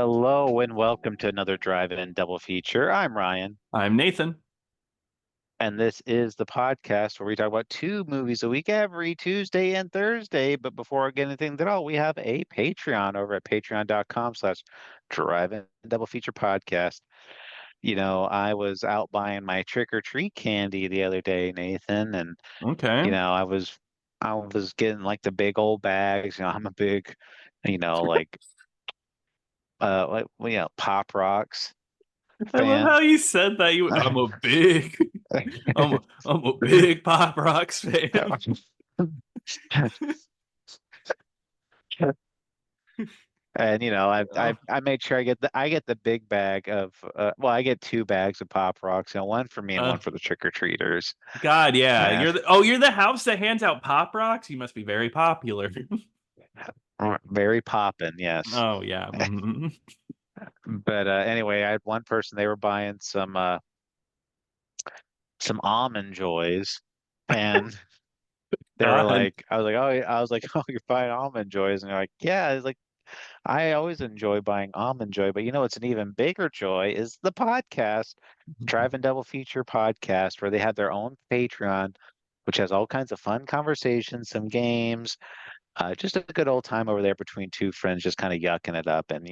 Hello and welcome to another Drive-In Double Feature. I'm Ryan, I'm Nathan. and this is the podcast where we talk about two movies a week every Tuesday and Thursday. But before I get anything at all, we have a Patreon over at patreon.com/, Drive-In Double Feature Podcast. I was out buying my trick or treat candy the other day, Nathan, and Okay. I was getting like the big old bags. I'm a big, like Pop Rocks I love fan. how you said that. I'm a big, I'm a big Pop Rocks fan. And Oh, I made sure I get the big bag of I get two bags of Pop Rocks, one for me and one uh, for the trick-or-treaters. God, yeah. And You're the house that hands out Pop Rocks. You must be very popular. very poppin', yes. Oh yeah. Mhm. But anyway, I had one person, they were buying some almond joys, and they were God. like, I was like, oh, you're buying almond joys, and they're like, yeah. I was like, I always enjoy buying almond joy, but it's an even bigger joy is the podcast, Drive and Double Feature podcast, where they have their own Patreon, which has all kinds of fun conversations, some games, just a good old time over there between two friends, just kind of yucking it up. And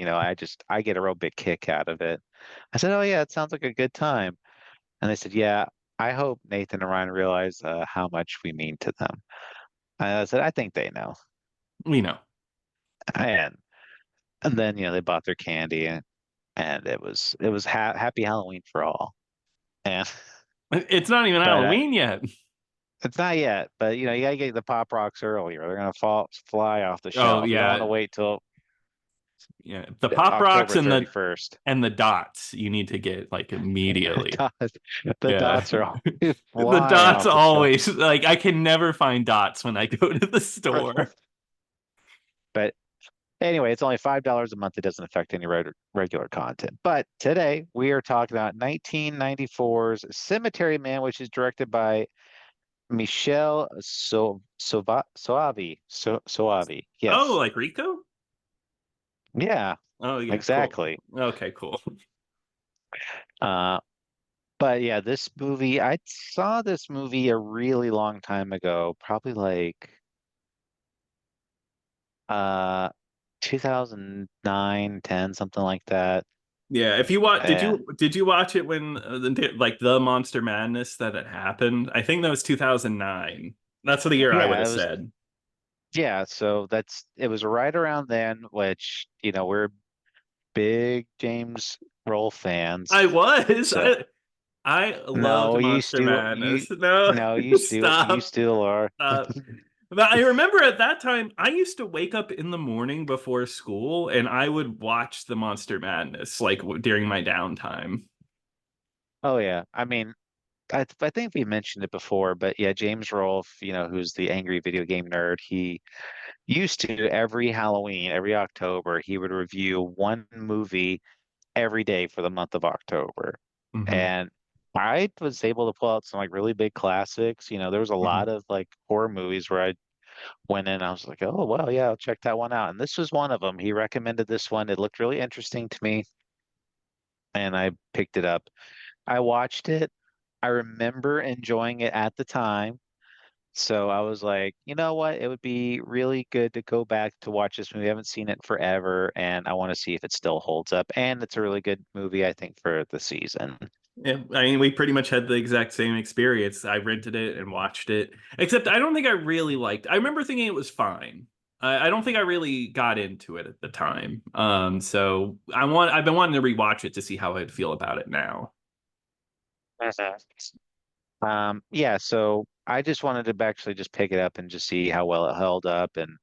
I get a real big kick out of it. I said, oh yeah, it sounds like a good time. And they said, yeah, I hope Nathan and Ryan realize how much we mean to them. I said, I think they know. We know. And and then they bought their candy, and it was happy Halloween for all. And It's not even but Halloween yet. it's not yet. But you gotta get the Pop Rocks earlier. They're gonna fly off the Oh shelf. You don't want to yeah. wait till Yeah. The Pop Rocks October and the 31st. and the dots you need to get like immediately. Dots, the Yeah. dots are always The flying dots off the shelf. always like I can never find dots when I go to the store. But anyway, it's only $5 a month. It doesn't affect any regular content. But today we are talking about 1994's Cemetery Man, which is directed by Michele Soavi. Soavi. Oh, Yes. like Rico? Yeah, Oh yeah, cool. exactly. Okay, cool. Uh, but yeah, this movie, I saw this movie a really long time ago, probably like uh 2009, 10, something like that. Yeah, if you watch, And did you watch it when like the Monster Madness that had happened? I think that was 2009. That's the year I would yeah, have it was said. yeah, so it was right around then, which, we're big James Roll fans. I was. So I loved no, Monster Madness. No, you stop. still are. Stop. But I remember at that time, I used to wake up in the morning before school and I would watch the Monster Madness like during my downtime. Oh yeah. I mean, I think we mentioned it before, but yeah, James Rolfe, who's the angry video game nerd, he used to every Halloween, every October, he would review one movie every day for the month of October. Hmm. And I was able to pull out some like really big classics. There was a Hmm. lot of like horror movies where I went in, I was like, oh well, yeah, I'll check that one out. And this was one of them. He recommended this one. It looked really interesting to me, and I picked it up. I watched it. I remember enjoying it at the time. So I was like, you know what? It would be really good to go back to watch this movie. I haven't seen it forever, and I want to see if it still holds up. And it's a really good movie, I think, for the season. Yeah, I mean, we pretty much had the exact same experience. I rented it and watched it, except I don't think I really liked. I remember thinking it was fine. I don't think I really got into it at the time. So I've been wanting to rewatch it to see how I'd feel about it now. Mhm. Yeah, so I just wanted to actually just pick it up and just see how well it held up and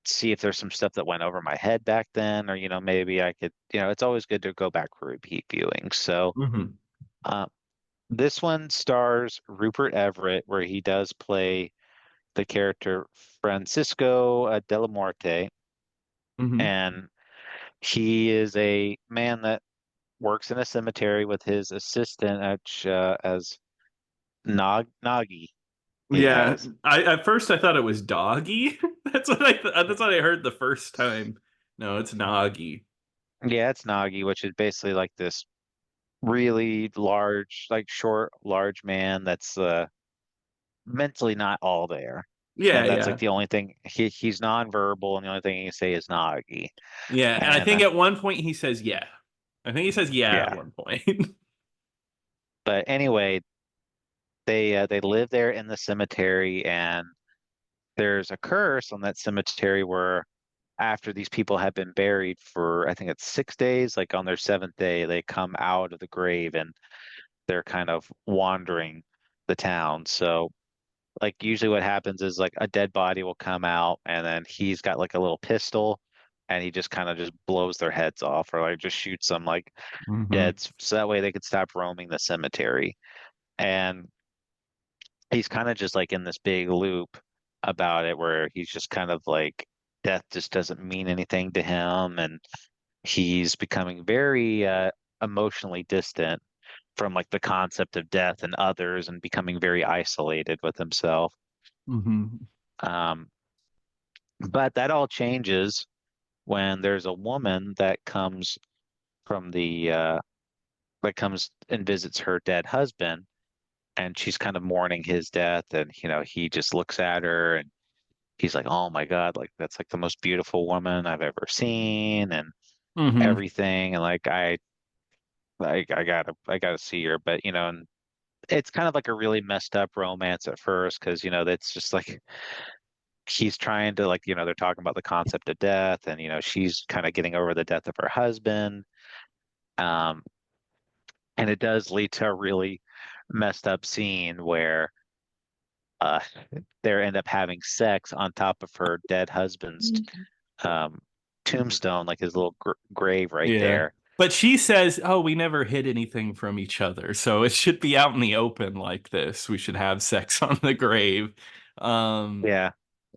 see if there's some stuff that went over my head back then, or maybe I could, it's always good to go back for repeat viewing. So, Hmm. uh, this one stars Rupert Everett, where he does play the character Francisco Della Morte, Hmm. and he is a man that works in a cemetery with his assistant as Nagi. Yeah, Yes. I at first I thought it was doggy. That's what I heard the first time. No, it's Nagi. Yeah, it's Nagi, which is basically like this really large, like short, large man that's mentally not all there. Yeah, And that's like yeah. the only thing he's nonverbal, and the only thing he can say is Nagi. Yeah, and I And think at one point he says yeah. I think he says yeah at yeah, one point. but anyway, they live there in the cemetery, and there's a curse on that cemetery where after these people have been buried for I think it's 6 days, like on their seventh day, they come out of the grave and they're kind of wandering the town. So like usually what happens is like a dead body will come out and then he's got like a little pistol and he just kind of just blows their heads off or like just shoots them like Hmm. dead so that way they could stop roaming the cemetery. And he's kind of just like in this big loop about it where he's just kind of like death just doesn't mean anything to him and he's becoming very emotionally distant from like the concept of death and others and becoming very isolated with himself. Hmm. Um, but that all changes when there's a woman that comes from the that comes and visits her dead husband, and she's kind of mourning his death, and he just looks at her and he's like, "Oh my God, like that's like the most beautiful woman I've ever seen," and Hmm. everything, and like I gotta see her, but and it's kind of like a really messed up romance at first because that's just like he's trying to like they're talking about the concept of death and she's kind of getting over the death of her husband um and it does lead to a really messed up scene where uh they end up having sex on top of her dead husband's um tombstone, like his little grave right Yeah. there. But she says, "Oh, we never hid anything from each other, so it should be out in the open like this. We should have sex on the grave." Um, Yeah,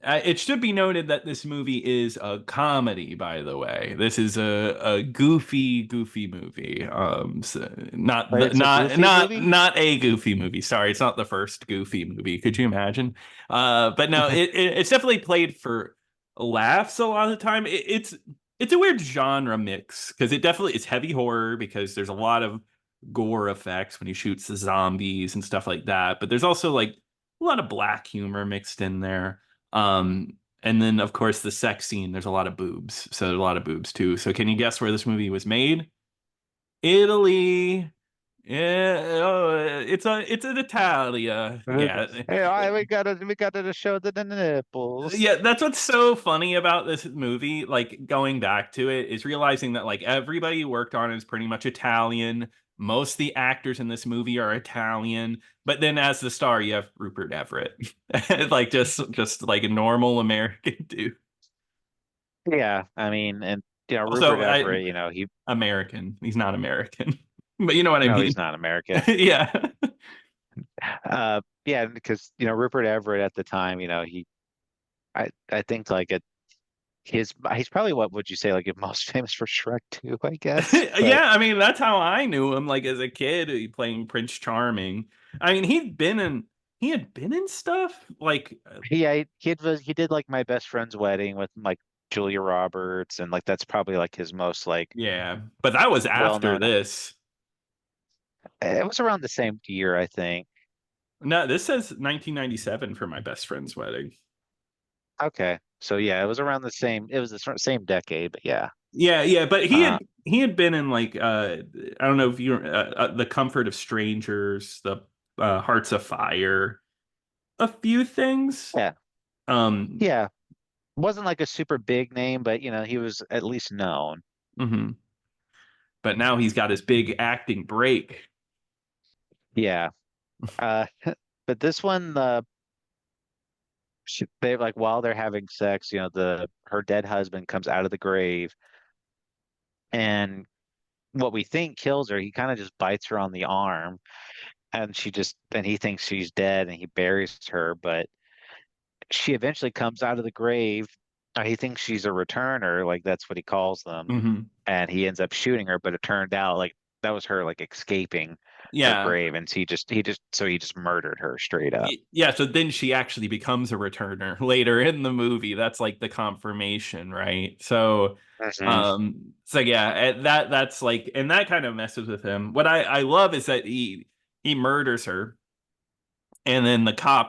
it should be noted that this movie is a comedy, by the way. This is a goofy, goofy movie. Not but the it's a goofy movie. not a goofy movie. Sorry, it's not the first goofy movie. Could you imagine? But no, it's definitely played for laughs a lot of the time. It's a weird genre mix because it definitely is heavy horror because there's a lot of gore effects when he shoots the zombies and stuff like that. But there's also like a lot of black humor mixed in there. And then of course the sex scene, there's a lot of boobs. So there's a lot of boobs too. So can you guess where this movie was made? Italy. Yeah, oh, it's an Italia. Yeah. Hey, we gotta show the nipples. Yeah, that's what's so funny about this movie, like going back to it, is realizing that like everybody who worked on it is pretty much Italian. Most of the actors in this movie are Italian, but then as the star, you have Rupert Everett, like just like a normal American dude. Yeah, I mean, and Rupert Also, Everett, he American. He's not American, but you know what I no, he's mean. not American. Yeah. Yeah, because Rupert Everett at the time, I think like he's probably what would you say like most famous for Shrek 2, I guess. But Yeah, I mean that's how I knew him. Like as a kid, playing Prince Charming. I mean, he had been in stuff like he did like My Best Friend's Wedding with like Julia Roberts, and like that's probably like his most like yeah, but that was after well-known. this. It was around the same year, I think. No, this says 1997 for My Best Friend's Wedding. Okay, so yeah, it was around the same. It was the same decade, but yeah. Yeah, yeah, but Uh, he had been in like I don't know if you The Comfort of Strangers, the Hearts of Fire, a few things. yeah, Um, yeah. Wasn't like a super big name, but he was at least known. mhm. But now he's got his big acting break. Yeah. Uh, but this one, they like while they're having sex, her dead husband comes out of the grave, and what we think kills her, he kind of just bites her on the arm, and then he thinks she's dead, and he buries her, but she eventually comes out of the grave. He thinks she's a returner, like that's what he calls them, Hmm. and he ends up shooting her, but it turned out like that was her like escaping. her Yeah. grave, and he just murdered her straight up. Yeah, so then she actually becomes a returner later in the movie. That's like the confirmation, right? So Hmm. so yeah, that's like, and that kind of messes with him. What I love is that he murders her, and then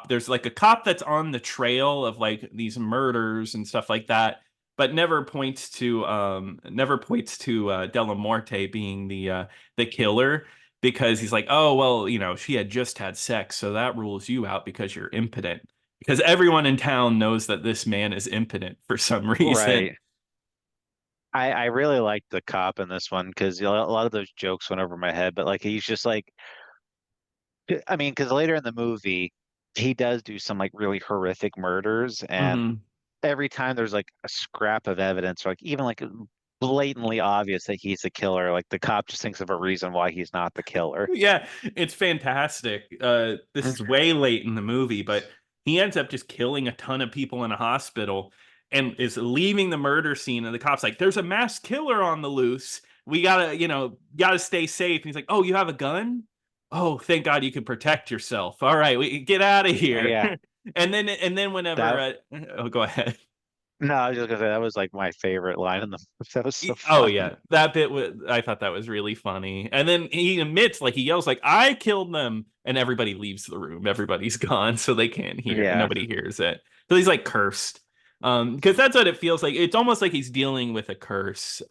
there's like a cop that's on the trail of like these murders and stuff like that, but never points to Della Morte being the killer, because he's like, oh well, she had just had sex, so that rules you out because you're impotent, because everyone in town knows that this man is impotent for some reason. Right. I really liked the cop in this one because a lot of those jokes went over my head, but like he's just like, I mean, because later in the movie, he does do some like really horrific murders, and Hmm. every time there's like a scrap of evidence, or like even like blatantly obvious that he's the killer, like the cop just thinks of a reason why he's not the killer. Yeah, it's fantastic. This is way late in the movie, but he ends up just killing a ton of people in a hospital and is leaving the murder scene. And the cop's like, "There's a mass killer on the loose. We gotta stay safe." And he's like, "Oh, you have a gun? Oh, thank God you can protect yourself. All right, we get out of here." Yeah, And then whenever, that oh, go ahead. no, I was just gonna say that was like my favorite line in the movie. That was so Oh funny. yeah, that bit was. I thought that was really funny. And then he admits, like he yells, like "I killed them," and everybody leaves the room. Everybody's gone, so they can't hear. Yeah. Nobody hears it. So he's like cursed. Because that's what it feels like. It's almost like he's dealing with a curse.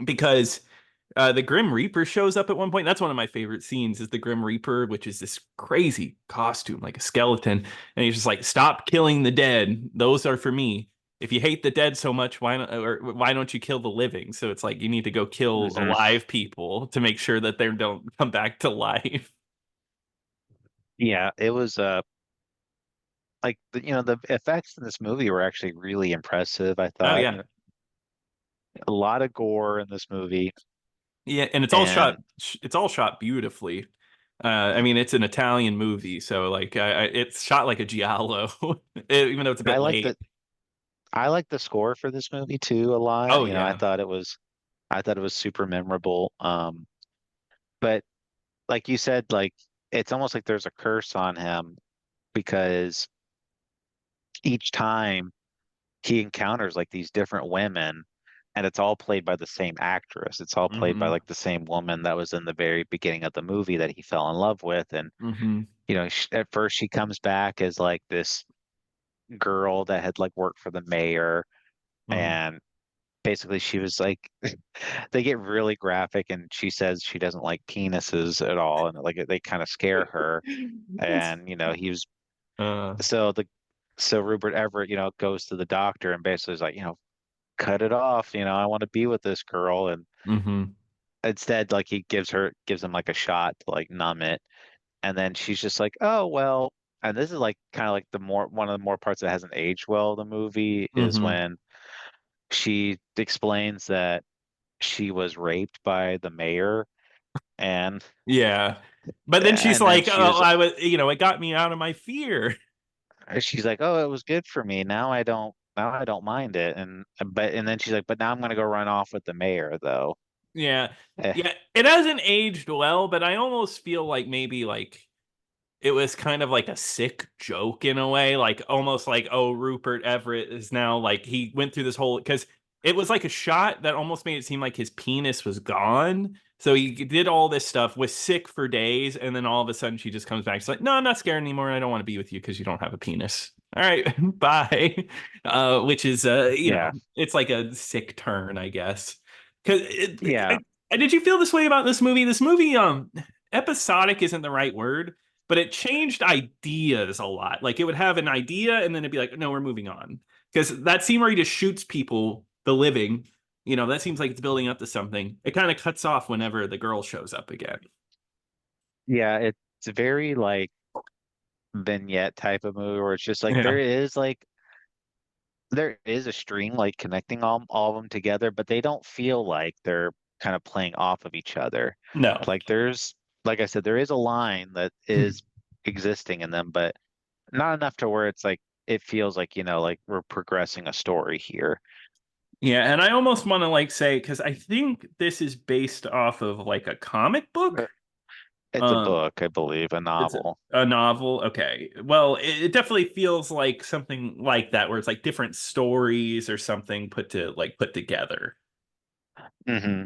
Because the Grim Reaper shows up at one point. That's one of my favorite scenes. Is the Grim Reaper, which is this crazy costume, like a skeleton, and he's just like, "Stop killing the dead. Those are for me. If you hate the dead so much, why don't you kill the living?" So it's like you need to go kill Hmm. alive people to make sure that they don't come back to life. Yeah, it was like the effects in this movie were actually really impressive, I Oh thought. yeah, A lot of gore in this movie, yeah, and it's all and shot. It's all shot beautifully. I mean, it's an Italian movie, so like it's shot like a giallo, even though it's a I bit like late. the I like the score for this movie too a lot. Oh yeah. I thought it was super memorable. But like you said, like it's almost like there's a curse on him because each time he encounters like these different women, and it's all played by the same actress. It's all played by Hmm. like the same woman that was in the very beginning of the movie that he fell in love with. And Hmm. at first she comes back as like this girl that had like worked for the mayor, Hmm. and basically she was like they get really graphic, and she says she doesn't like penises at all, and like they kind of scare her. And he was uh, so the so Rupert Everett goes to the doctor and basically is like, cut it off, I want to be with this girl. And hmm. instead, like, he gives him like a shot to like numb it. And then she's just like, oh well. And this is like kind of like the more one of the more parts that hasn't aged well, the movie, is Hmm. when she explains that she was raped by the mayor. and Yeah. But then she's and then like, she "Oh, was it got me out of my fear." she's like, oh, it was good for me, now I don't mind it. And then she's like, but now I'm gonna go run off with the mayor though. Yeah. Eh, Yeah. It hasn't aged well, but I almost feel like maybe like it was kind of like a sick joke in a way, like almost like, oh, Rupert Everett is now like he went through this whole, because it was like a shot that almost made it seem like his penis was gone. So he did all this stuff, was sick for days, and then all of a sudden she just comes back. She's like, "No, I'm not scared anymore. I don't want to be with you because you don't have a penis. All right, bye." Which is, yeah. it's like a sick turn, I guess. Because Yeah. did you feel this way about this movie? This movie, episodic isn't the right word, but it changed ideas a lot. Like it would have an idea and then it'd be like, no, we're moving on. Because that scene where he just shoots people, the living, that seems like it's building up to something. It kind of cuts off whenever the girl shows up again. Yeah, it's very like vignette type of movie where it's just like Yeah. there is a string like connecting all of them together, but they don't feel like they're kind of playing off of each other. No. Like like I said, there is a line that is existing in them, but not enough to where it's like it feels like, like we're progressing a story here. Yeah, and I almost want to like say, because I think this is based off of like a comic book. It's a Um, book, I believe, a it's novel. a novel. Okay. Well, it definitely feels like something like that, where it's like different stories or something put together. Hmm.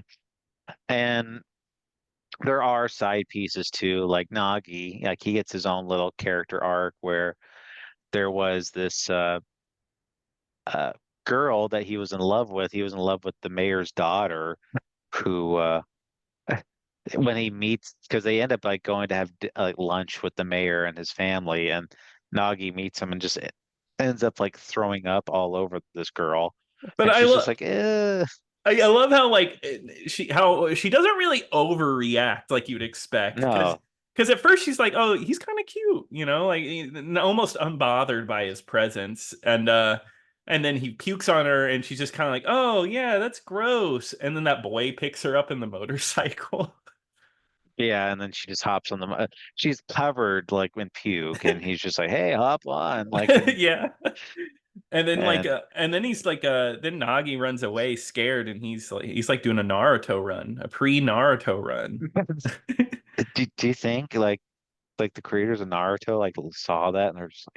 And there are side pieces too, like Nagi, like he gets his own little character arc where there was this uh girl that he was in love with. He was in love with the mayor's daughter, who when he meets, because they end up like going to have like lunch with the mayor and his family, and Nagi meets him and just ends up like throwing up all over this girl, But and she's just like, eh. I love how like she doesn't really overreact like you'd expect, No. because at first she's like, oh, he's kind of cute, like almost unbothered by his presence, and then he pukes on her and she's just kind of like, oh yeah, that's gross, and then that boy picks her up in the motorcycle. Yeah, and then she just hops on the she's covered like in puke, and he's just like, hey, hop on, like, Yeah. and And then he's like then Nagi runs away scared, and he's like doing a Naruto run, a pre-Naruto run. do you think like the creators of Naruto like saw that and they're just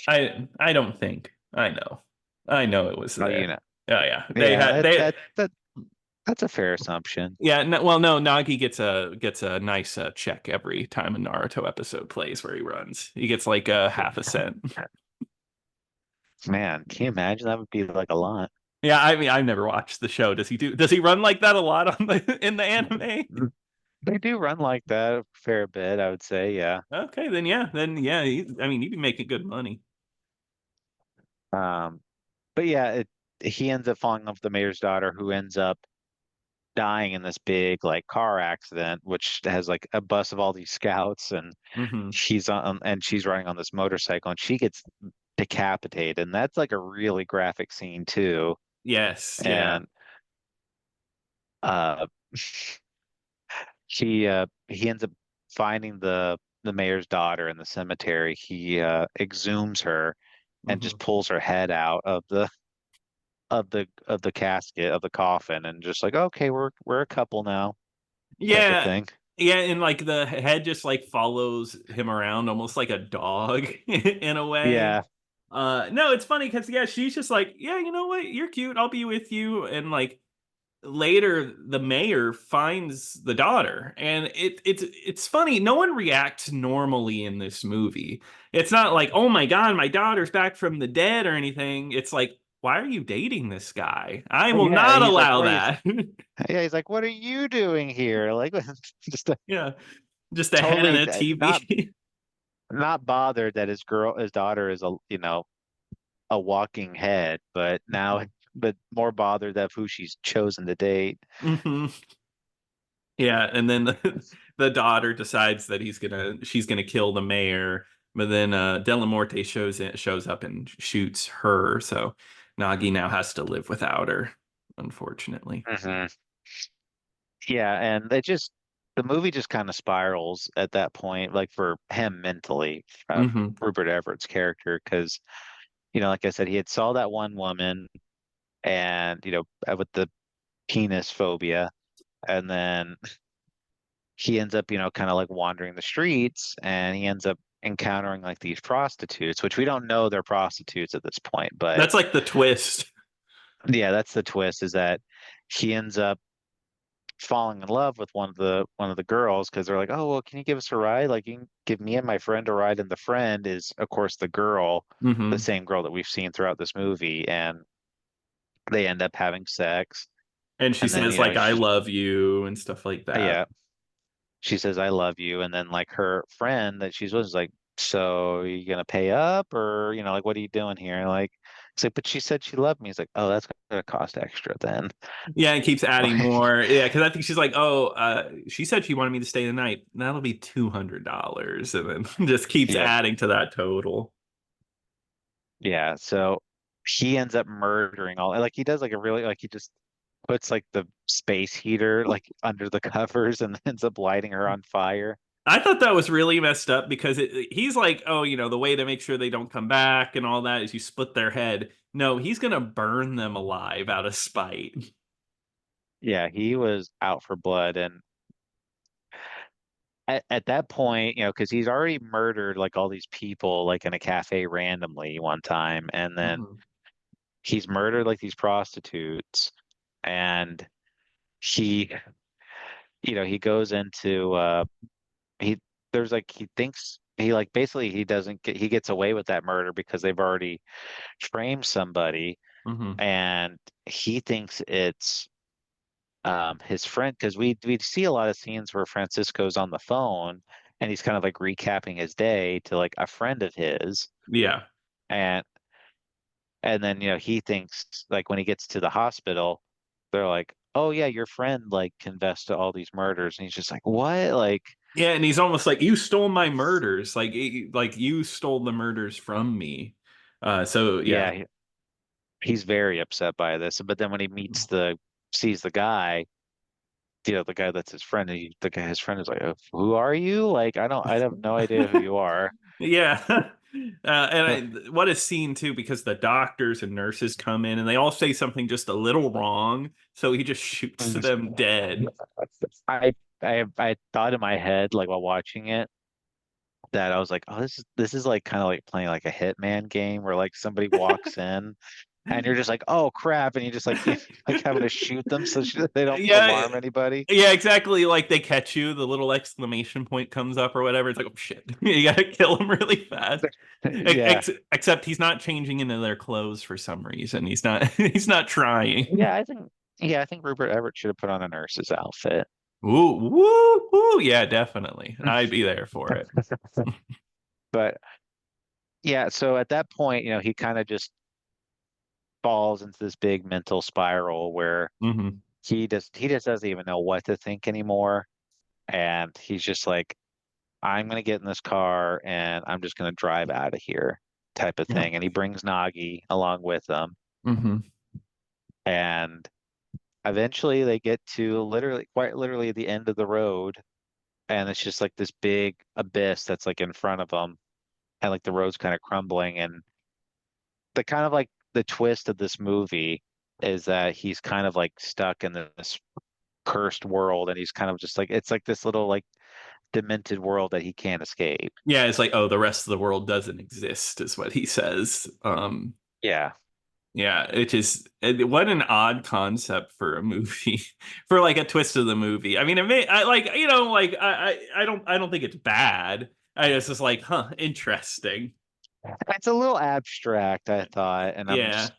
I don't think. I know it was like, oh, you there. know, Oh yeah. They yeah, had they that's a fair assumption. yeah, no, well no, Nagi gets a nice check every time a Naruto episode plays where he runs. He gets like a half a cent. Man, can you imagine? That would be like a lot. Yeah, I mean I've never watched the show. Does he run like that a lot on the in the anime? They do run like that a fair bit, I would say, yeah. Okay, then yeah, I mean he'd be making good money. Um, but yeah, he ends up falling off the mayor's daughter, who ends up dying in this big like car accident, which has like a bus of all these scouts, and Hmm. she's running on this motorcycle, and she gets decapitated, and that's like a really graphic scene too. Yes, yeah. And uh, he ends up finding the mayor's daughter in the cemetery. He exhumes her and Hmm. just pulls her head out of the casket of the coffin, and just like, okay, we're a couple now, type of Yeah. thing. Yeah, and like the head just like follows him around almost like a dog in a way. Yeah. No, it's funny because yeah, she's just like, yeah, you know what? You're cute. I'll be with you. And like later the mayor finds the daughter, and it's funny, no one reacts normally in this movie. It's not like, oh my god, my daughter's back from the dead or anything. It's like, why are you dating this guy? I will Yeah, not he's like, allow what is that. yeah, he's like, what are you doing here? Like, just Yeah, just a head and totally a TV. not bothered that his daughter is a, a walking head, but now, but more bothered of who she's chosen to date. Hmm. Yeah, and then the daughter decides that she's gonna kill the mayor, but then Delamorte shows up and shoots her, so Nagi now has to live without her, unfortunately. Hmm. Yeah, and the movie just kind of spirals at that point, like for him mentally, Hmm. Rupert Everett's character, because like I said, he had saw that one woman, and with the penis phobia, and then he ends up, kind of like wandering the streets, and he ends up encountering like these prostitutes, which we don't know they're prostitutes at this point, but That's like the twist. yeah, that's the twist, is that he ends up falling in love with one of the girls, because they're like, oh, well, can you give us a ride? Like, you can give me and my friend a ride, and the friend is, of course, the girl, the Hmm. same girl that we've seen throughout this movie, and they end up having sex, And she and then says like I love you and stuff like that. yeah, she says, I love you. And then like her friend that she's with is like, so are you gonna pay up, or like, what are you doing here? Like, it's like, but she said she loved me. He's like, oh, that's gonna cost extra then. Yeah, and keeps adding Like, more. Yeah, because I think she's like, oh, she said she wanted me to stay the night. That'll be $200, and then just keeps yep. adding to that total. Yeah. So he ends up murdering all, like, he does like a really, like, he just puts like the space heater like under the covers, and ends up lighting her on fire. I thought that was really messed up because he's like, oh, the way to make sure they don't come back and all that is you split their head. No, he's gonna burn them alive out of spite. Yeah, he was out for blood. And at that point, because he's already murdered like all these people like in a cafe randomly one time, and then Hmm. he's murdered like these prostitutes, and he, he goes into he there's like he thinks he like basically he gets away with that murder because they've already framed somebody, Hmm. and he thinks it's his friend, because we see a lot of scenes where Francisco's on the phone and he's kind of like recapping his day to like a friend of his, Yeah. and then he thinks like when he gets to the hospital, they're like, oh yeah, your friend like confessed to all these murders, and he's just like, what, like, Yeah, and he's almost like, you stole my murders, like you stole the murders from me. So yeah. yeah, he's very upset by this. But then when he sees the guy, the guy that's his friend, his friend is like, who are you? Like, I have no idea who you are. Yeah. What a scene too, because the doctors and nurses come in and they all say something just a little wrong, so he just shoots them dead. I I thought in my head, like while watching it, that I was like, oh, this is like kind of like playing like a Hitman game where like somebody walks in and you're just like, oh crap, and you just like like having to shoot them so they don't Yeah, alarm anybody. yeah, exactly. Like they catch you, the little exclamation point comes up or whatever. It's like, oh shit, you gotta kill him really fast. Yeah. Except he's not changing into their clothes for some reason. He's not. He's not trying. I think Rupert Everett should have put on a nurse's outfit. Ooh, woo, woo. Yeah, definitely. I'd be there for it. But yeah, so at that point, he kind of just falls into this big mental spiral where Hmm. he just doesn't even know what to think anymore. And he's just like, I'm gonna get in this car and I'm just gonna drive out of here, type of Yeah. thing. And he brings Nagi along with him. Hmm. And eventually they get to quite literally the end of the road. And it's just like this big abyss that's like in front of them. And like the road's kind of crumbling. And the kind of like the twist of this movie is that he's kind of like stuck in this cursed world, and he's kind of just like, it's like this little like demented world that he can't escape. Yeah, it's like, oh, the rest of the world doesn't exist, is what he says. Yeah. Yeah, it is. What an odd concept for a movie, for like a twist of the movie. I mean, it may, I like, like I don't think it's bad. I it's just like, huh, interesting. It's a little abstract, I thought, and I'm Yeah, just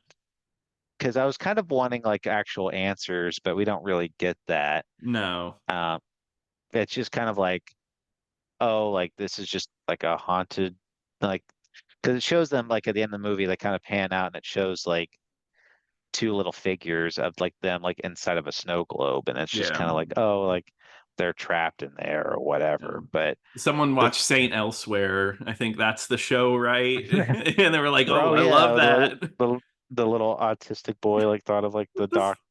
because I was kind of wanting like actual answers, but we don't really get that. no, Um, it's just kind of like, oh, like this is just like a haunted, like, because it shows them like at the end of the movie, they kind of pan out and it shows like two little figures of like them like inside of a snow globe, and it's just yeah, kind of like, oh, like they're trapped in there or yeah. whatever. But Someone the watched Saint Elsewhere. I think that's the show, right? And they were like, oh, oh I love yeah, that. the little autistic boy like thought of like the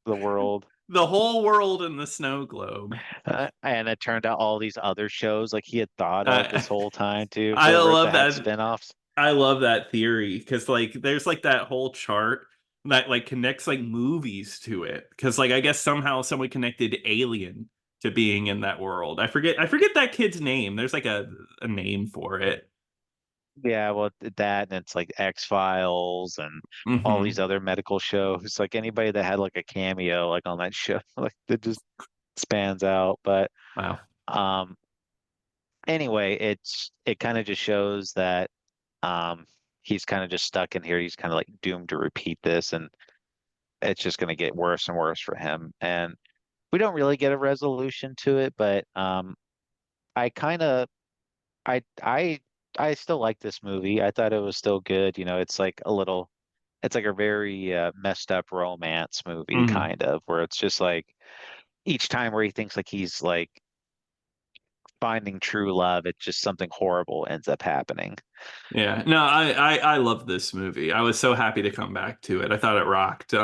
world. The whole world in the snow globe. And it turned out all these other shows like he had thought of Uh, this whole time too, I that love had that. spin-offs. I love that theory because like there's like that whole chart that like connects like movies to it because like I guess somehow someone connected Alien to being in that world. I forget that kid's name. There's like a name for it. Yeah, well, that, and it's like X-Files and all these Hmm. other medical shows. Like anybody that had like a cameo like on that show, like that just spans out. But Wow. um anyway, it kind of just shows that um he's kind of just stuck in here. He's kind of like doomed to repeat this, and it's just going to get worse and worse for him. And we don't really get a resolution to it, but I kind of I I I still like this movie. I thought it was still good. It's like a very messed up romance movie, Hmm. kind of, where it's just like each time where he thinks like he's like finding true love, it's just something horrible ends up happening. Yeah. No, I love this movie. I was so happy to come back to it. I thought it rocked.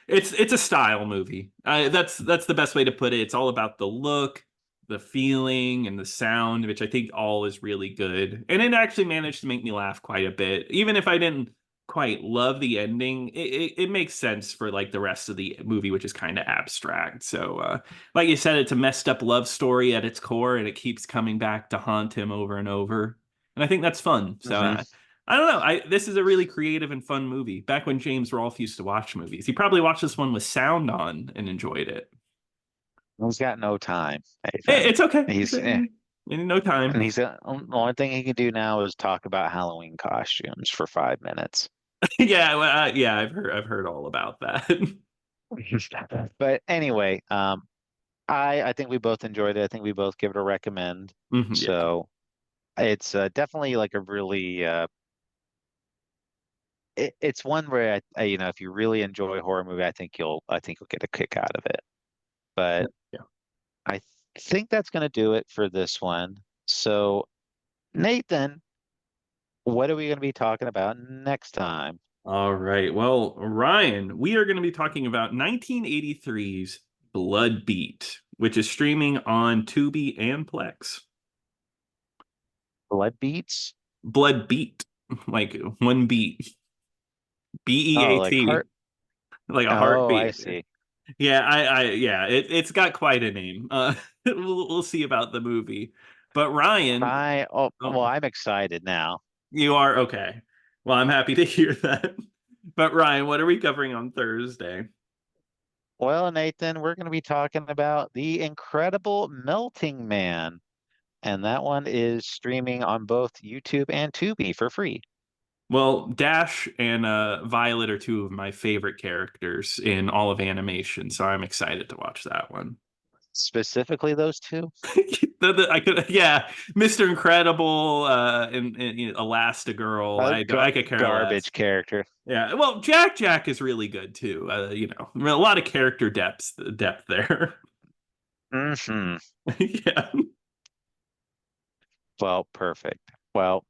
It's a style movie. That's the best way to put it. It's all about the look, the feeling, and the sound, which I think all is really good. And it actually managed to make me laugh quite a bit, even if I didn't quite love the ending, it makes sense for like the rest of the movie, which is kind of abstract. So, like you said, it's a messed up love story at its core, and it keeps coming back to haunt him over and over. And I think that's fun. So, Hmm. I don't know. This is a really creative and fun movie. Back when James Rolfe used to watch movies, he probably watched this one with sound on and enjoyed it. He's got no time, Nathan. It's okay. He's In no time. and he's the only thing he can do now is talk about Halloween costumes for 5 minutes. Yeah, well, yeah. I've heard all about that. But anyway, I think we both enjoyed it. I think we both give it a recommend. Yeah. So it's definitely like a really it's one where if you really enjoy horror movie, I think you'll get a kick out of it. But Yeah. I think that's going to do it for this one. So Nathan, what are we going to be talking about next time? All right. Well, Ryan, we are going to be talking about 1983's Blood Beat, which is streaming on Tubi and Plex. Blood Beats? Blood Beat, like one beat, Oh, like Beat, heart. like a Oh, I heartbeat. see. Yeah, yeah, it's got quite a name. We'll see about the movie. But Ryan, Well, oh, I'm excited now. you are okay. Well, I'm happy to hear that. But Ryan, what are we covering on Thursday? Well, Nathan, we're going to be talking about The Incredible Melting Man, and that one is streaming on both YouTube and Tubi for free. Well, Dash and Violet are two of my favorite characters in all of animation, so I'm excited to watch that one. Specifically, those two. I could, yeah, Mr. Incredible, and you know, Elastigirl. A I could care less. garbage character. Yeah, well, Jack is really good too. You know, a lot of character depth there. Hmm. Yeah. Well, perfect. Well,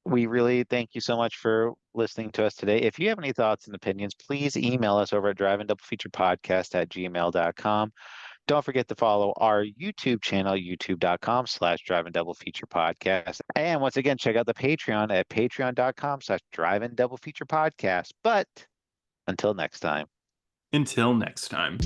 we really thank you so much for listening to us today. If you have any thoughts and opinions, please email us over at driveanddoubleFeaturePodcast@gmail.com. Don't forget to follow our YouTube channel, youtube.com/driveanddoubleFeaturePodcast. And once again, check out the Patreon at patreon.com/driveanddoubleFeaturePodcast. But until next time. Until next time.